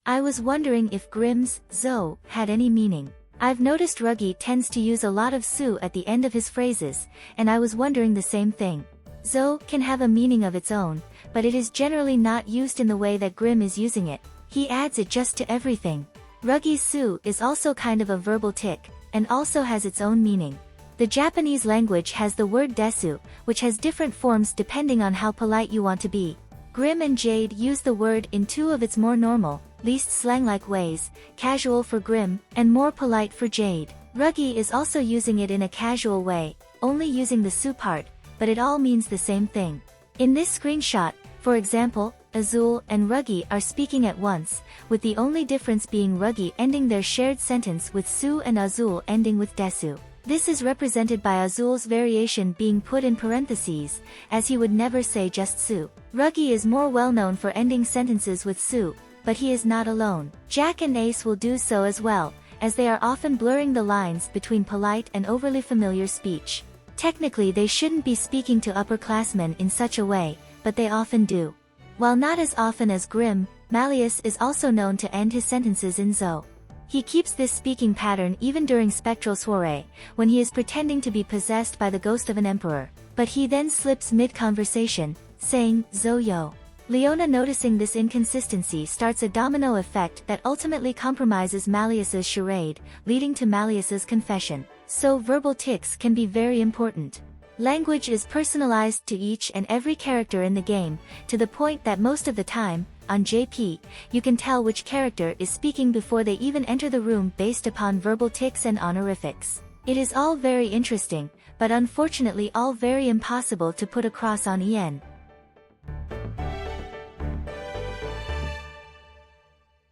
I was wondering if Grimm's zo had any meaning. I've noticed Ruggie tends to use a lot of su at the end of his phrases, and I was wondering the same thing. Zo can have a meaning of its own, but it is generally not used in the way that Grimm is using it. He adds it just to everything. Ruggie's su is also kind of a verbal tic, and also has its own meaning. The Japanese language has the word desu, which has different forms depending on how polite you want to be. Grimm and Jade use the word in two of its more normal, least slang-like ways, casual for Grimm, and more polite for Jade. Ruggie is also using it in a casual way, only using the su part, but it all means the same thing. In this screenshot, for example, Azul and Ruggie are speaking at once, with the only difference being Ruggie ending their shared sentence with su and Azul ending with desu. This is represented by Azul's variation being put in parentheses, as he would never say just su. Ruggie is more well known for ending sentences with su, but he is not alone. Jack and Ace will do so as well, as they are often blurring the lines between polite and overly familiar speech. Technically they shouldn't be speaking to upperclassmen in such a way, but they often do. While not as often as Grimm, Malleus is also known to end his sentences in zo. He keeps this speaking pattern even during spectral soiree, when he is pretending to be possessed by the ghost of an emperor, but he then slips mid-conversation, saying, zo yo. Leona, noticing this inconsistency, starts a domino effect that ultimately compromises Malleus's charade, leading to Malleus's confession. So verbal tics can be very important. Language is personalized to each and every character in the game, to the point that most of the time, on JP, you can tell which character is speaking before they even enter the room based upon verbal tics and honorifics. It is all very interesting, but unfortunately all very impossible to put across on EN.